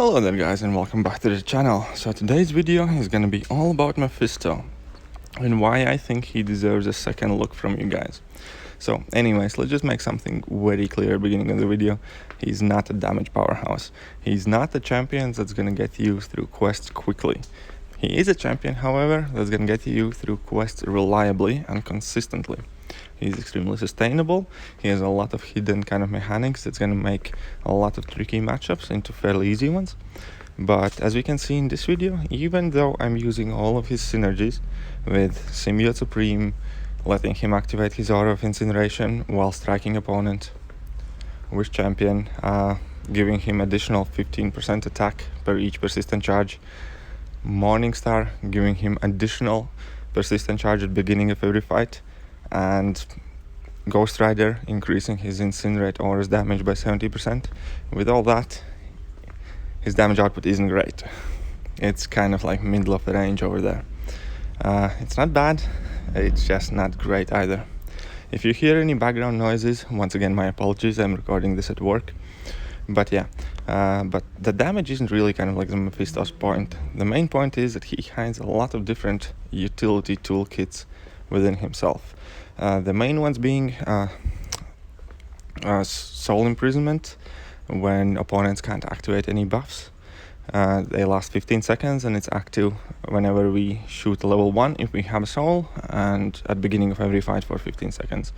Hello there guys, and welcome back to the channel. So today's video is gonna be all about Mephisto and why I think he deserves a second look from you guys. So anyways, let's just make something very clear beginning of the video. He's not a damage powerhouse. He's not a champion that's gonna get you through quests quickly. He is a champion, however, that's gonna get you through quests reliably and consistently. He's extremely sustainable. He has a lot of hidden kind of mechanics that's going to make a lot of tricky matchups into fairly easy ones. But as we can see in this video, even though I'm using all of his synergies with Symbiote Supreme, letting him activate his aura of incineration while striking opponent, Wish Champion, giving him additional 15% attack per each persistent charge, Morningstar giving him additional persistent charge at the beginning of every fight, and Ghost Rider increasing his incinerate aura's damage by 70%. With all that, his damage output isn't great. It's kind of like middle of the range over there. It's not bad, it's just not great either. If you hear any background noises, once again my apologies, I'm recording this at work. But yeah, but the damage isn't really kind of like the Mephisto's point. The main point is that he has a lot of different utility toolkits within himself. The main ones being soul imprisonment, when opponents can't activate any buffs. They last 15 seconds and it's active whenever we shoot level 1 if we have a soul, and at the beginning of every fight for 15 seconds.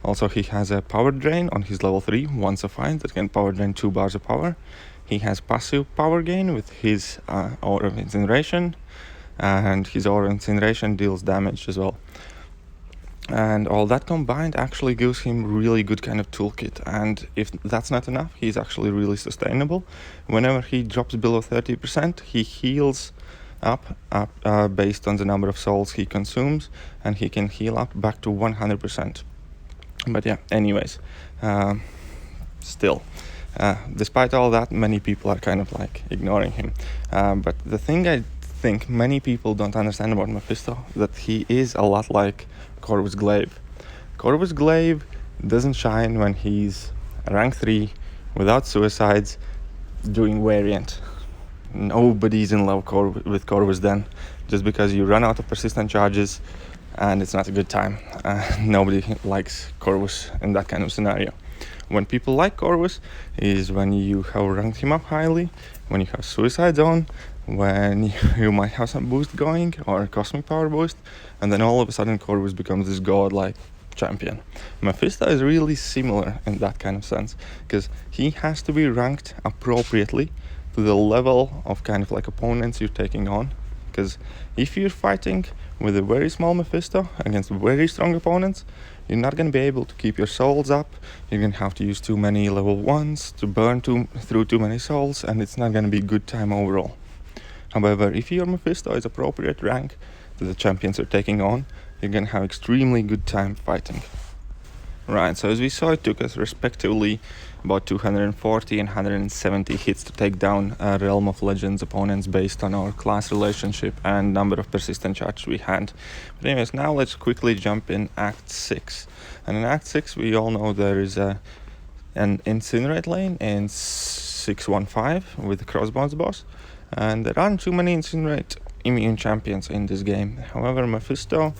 Also, he has a power drain on his level 3 once a fight that can power drain 2 bars of power. He has passive power gain with his aura of incineration, and his aura of incineration deals damage as well. And all that combined actually gives him really good kind of toolkit, and if that's not enough, he's actually really sustainable. Whenever he drops below 30%, he heals up based on the number of souls he consumes, and he can heal up back to 100%. But yeah, anyways, still, despite all that, many people are kind of like ignoring him. But the thing I think many people don't understand about Mephisto, that he is a lot like Corvus Glaive. Corvus Glaive doesn't shine when he's rank 3 without suicides doing variant. Nobody's in love with Corvus then, just because you run out of persistent charges and it's not a good time. Nobody likes Corvus in that kind of scenario. When people like Corvus is when you have ranked him up highly, when you have suicides on, when you might have some boost going or cosmic power boost, and then all of a sudden Corvus becomes this godlike champion. Mephisto is really similar in that kind of sense, because he has to be ranked appropriately to the level of kind of like opponents you're taking on. Because if you're fighting with a very small Mephisto against very strong opponents, you're not going to be able to keep your souls up. You're going to have to use too many level 1s to burn through too many souls, and it's not going to be a good time overall. However, if your Mephisto is appropriate rank to the champions you're taking on, you're going to have extremely good time fighting. Right, so as we saw, it took us respectively about 240 and 170 hits to take down Realm of Legends opponents based on our class relationship and number of persistent charges we had. But anyways, now let's quickly jump in Act 6. And in Act 6, we all know there is an incinerate lane in 615 with the Crossbones boss. And there aren't too many incinerate immune champions in this game. However, Mephisto,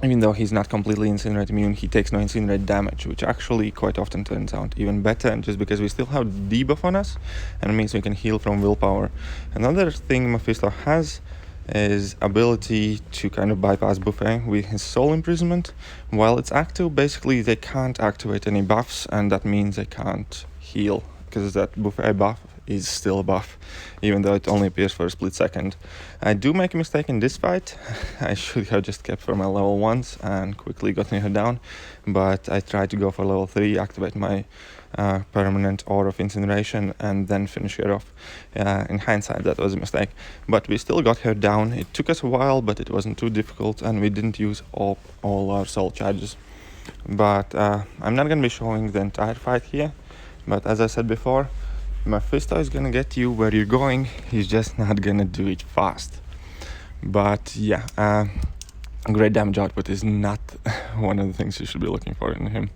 even though he's not completely incinerate immune, he takes no incinerate damage, which actually quite often turns out even better, just because we still have debuff on us, and it means we can heal from willpower. Another thing Mephisto has is ability to kind of bypass buffet with his soul imprisonment. While it's active, basically they can't activate any buffs, and that means they can't heal, because that buffet buff is still a buff, even though it only appears for a split second. I do make a mistake in this fight. I should have just kept for my level 1s and quickly gotten her down, but I tried to go for level 3, activate my permanent aura of incineration, and then finish her off. In hindsight, that was a mistake, but we still got her down. It took us a while, but it wasn't too difficult, and we didn't use all our soul charges. But I'm not going to be showing the entire fight here, but as I said before, Mephisto is gonna get you where you're going. He's just not gonna do it fast. But yeah, great damage output is not one of the things you should be looking for in him.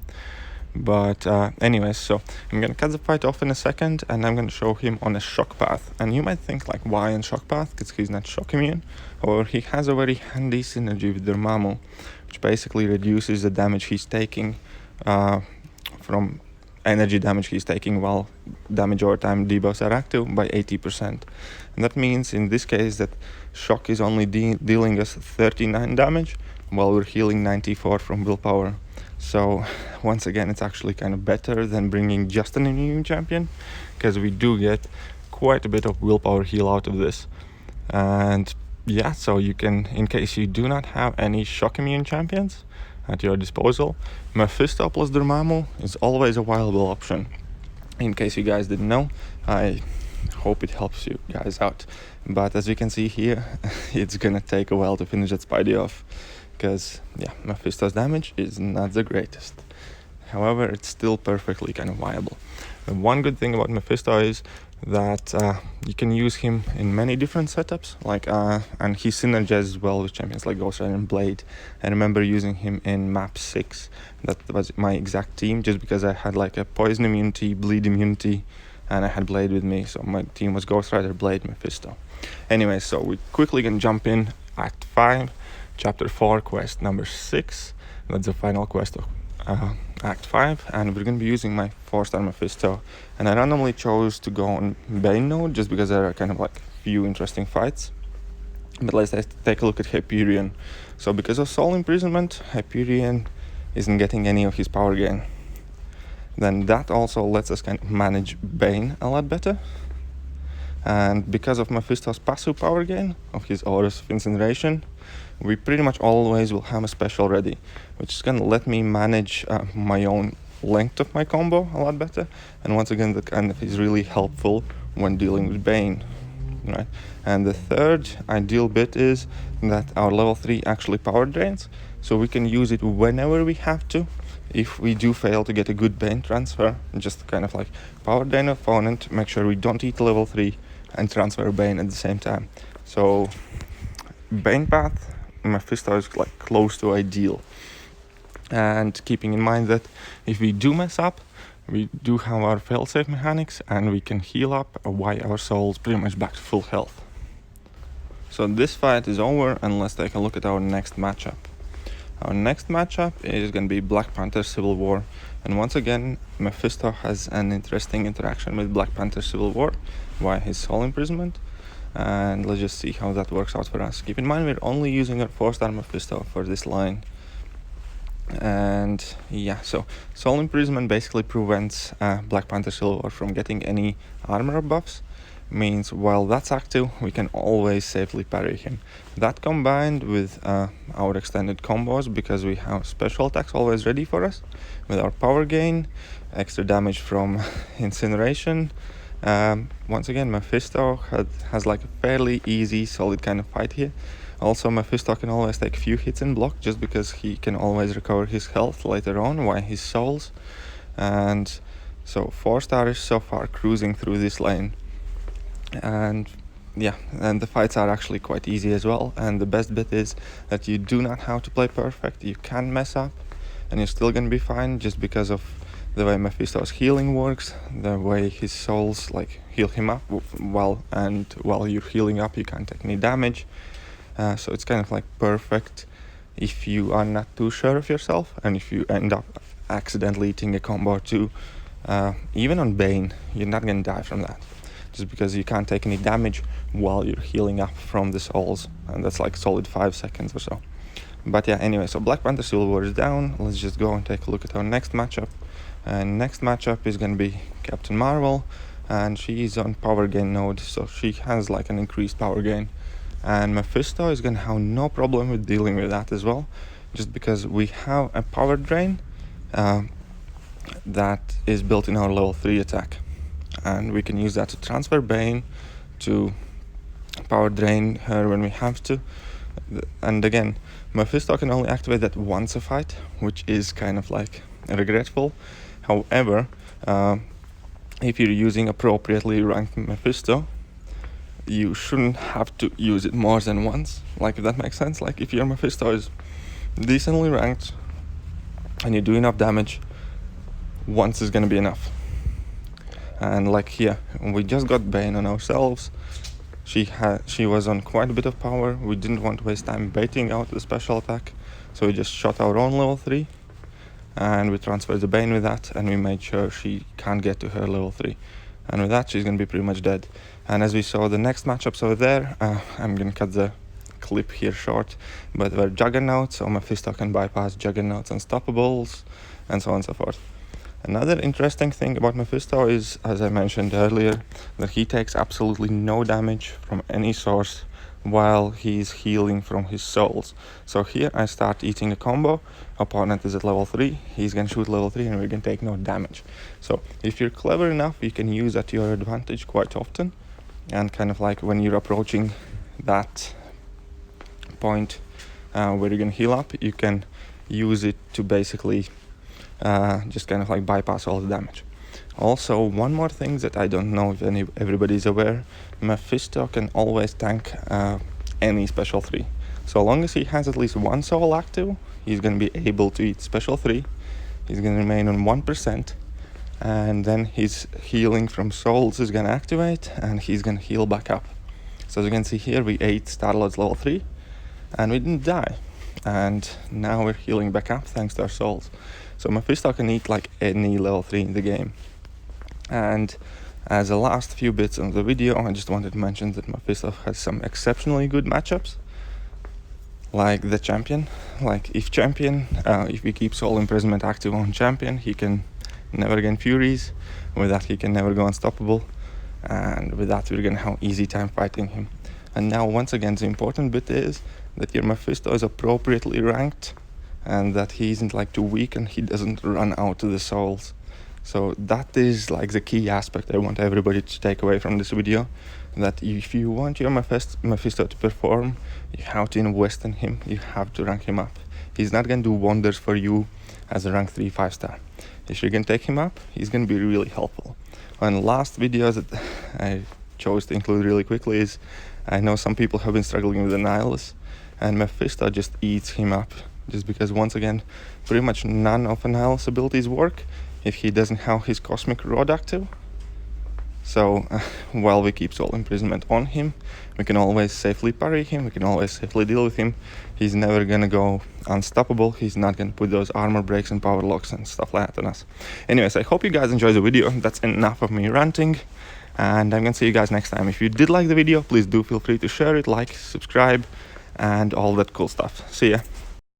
But anyways, so I'm gonna cut the fight off in a second, and I'm gonna show him on a shock path. And you might think like, why on shock path? Because he's not shock immune. However, he has a very handy synergy with Dormammu, which basically reduces the damage he's taking from energy damage he's taking while damage over time debuffs are active by 80%. And that means in this case that shock is only dealing us 39 damage while we're healing 94 from willpower. So once again, it's actually kind of better than bringing just an immune champion, because we do get quite a bit of willpower heal out of this. And yeah, so you can, in case you do not have any shock immune champions at your disposal, Mephisto plus Dormammu is always a viable option. In case you guys didn't know, I hope it helps you guys out. But as you can see here, it's gonna take a while to finish that Spidey off, because yeah, Mephisto's damage is not the greatest. However, it's still perfectly kind of viable. And one good thing about Mephisto is that you can use him in many different setups, like and he synergizes well with champions like Ghost Rider and Blade. I remember using him in map 6. That was my exact team, just because I had like a poison immunity, bleed immunity, and I had Blade with me, so my team was Ghost Rider, Blade, Mephisto. Anyway, so we quickly can jump in Act 5, Chapter 4, quest number 6. That's the final quest of Act 5, and we're going to be using my 4-star Mephisto. And I randomly chose to go on Bane node just because there are kind of like few interesting fights. But let's take a look at Hyperion. So because of Soul Imprisonment, Hyperion isn't getting any of his power gain. Then that also lets us kind of manage Bane a lot better. And because of Mephisto's passive power gain of his auras of incineration, we pretty much always will have a special ready, which is going to let me manage my own length of my combo a lot better. And once again, that kind of is really helpful when dealing with Bane, right? And the third ideal bit is that our level 3 actually power drains, so we can use it whenever we have to. If we do fail to get a good Bane transfer, just kind of like power drain opponent, make sure we don't eat level 3 and transfer Bane at the same time. So Bane path, Mephisto is like close to ideal. And keeping in mind that if we do mess up, we do have our failsafe mechanics and we can heal up while our soul's pretty much back to full health. So this fight is over, and let's take a look at our next matchup. Our next matchup is going to be Black Panther Civil War, and once again Mephisto has an interesting interaction with Black Panther Civil War via his soul imprisonment, and let's just see how that works out for us. Keep in mind we're only using our 4-star Mephisto for this line. And yeah, so soul imprisonment basically prevents Black Panther Civil War from getting any armor buffs. Means while that's active, we can always safely parry him. That combined with our extended combos, because we have special attacks always ready for us, with our power gain, extra damage from incineration. Once again, Mephisto has like a fairly easy, solid kind of fight here. Also, Mephisto can always take few hits and block, just because he can always recover his health later on via his souls. And so 4-star is so far cruising through this lane. And yeah, and the fights are actually quite easy as well. And the best bit is that you do not have to play perfect. You can mess up and you're still gonna be fine, just because of the way Mephisto's healing works, the way his souls like heal him up while you're healing up you can't take any damage. So it's kind of like perfect if you are not too sure of yourself, and if you end up accidentally eating a combo or two, even on Bane, you're not gonna die from that, just because you can't take any damage while you're healing up from the souls, and that's like solid 5 seconds or so. But yeah, anyway, so Black Panther Civil War is down. Let's just go and take a look at our next matchup. And next matchup is gonna be Captain Marvel, and she's on power gain node, so she has like an increased power gain. And Mephisto is gonna have no problem with dealing with that as well, just because we have a power drain that is built in our level 3 attack. And we can use that to transfer Bane, to power drain her when we have to. And again, Mephisto can only activate that once a fight, which is kind of like regretful. However, if you're using appropriately ranked Mephisto, you shouldn't have to use it more than once, like, if that makes sense. Like, if your Mephisto is decently ranked and you do enough damage, once is gonna be enough. And like here, we just got Bane on ourselves. She was on quite a bit of power. We didn't want to waste time baiting out the special attack, so we just shot our own level 3, and we transferred the Bane with that, and we made sure she can't get to her level 3. And with that, she's gonna be pretty much dead. And as we saw the next matchups over there, I'm gonna cut the clip here short, but we're Juggernauts, so Mephisto can bypass Juggernaut's Unstoppables, and so on and so forth. Another interesting thing about Mephisto is, as I mentioned earlier, that he takes absolutely no damage from any source while he's healing from his souls. So here I start eating a combo, opponent is at level 3, he's gonna shoot level 3 and we're gonna take no damage. So if you're clever enough, you can use that to your advantage quite often, and kind of like when you're approaching that point where you're gonna heal up, you can use it to basically just kind of like bypass all the damage. Also, one more thing that I don't know if everybody's aware, Mephisto can always tank any special 3. So long as he has at least one soul active, he's going to be able to eat special 3, he's going to remain on 1%, and then his healing from souls is going to activate, and he's going to heal back up. So as you can see here, we ate Star-Lord's level 3, and we didn't die. And now we're healing back up thanks to our souls. So Mephisto can eat like any level 3 in the game. And as the last few bits of the video, I just wanted to mention that Mephisto has some exceptionally good matchups. Like the champion. Like if we keep Soul Imprisonment active on champion, he can never gain Furies. With that he can never go unstoppable. And with that we're gonna have easy time fighting him. And now once again the important bit is that your Mephisto is appropriately ranked, and that he isn't like too weak and he doesn't run out of the souls. So that is like the key aspect I want everybody to take away from this video, that if you want your Mephisto to perform, you have to invest in him, you have to rank him up. He's not going to do wonders for you as a rank 3 5-star. If you can take him up, he's going to be really helpful. And last video that I chose to include really quickly is, I know some people have been struggling with the Nihilus, and Mephisto just eats him up, just because once again pretty much none of Nihilus abilities work if he doesn't have his Cosmic Rod active. So while we keep Soul Imprisonment on him, we can always safely parry him, we can always safely deal with him. He's never gonna go unstoppable, he's not gonna put those armor breaks and power locks and stuff like that on us. Anyways, I hope you guys enjoyed the video. That's enough of me ranting, and I'm gonna see you guys next time. If you did like the video, please do feel free to share it, like, subscribe, and all that cool stuff. See ya.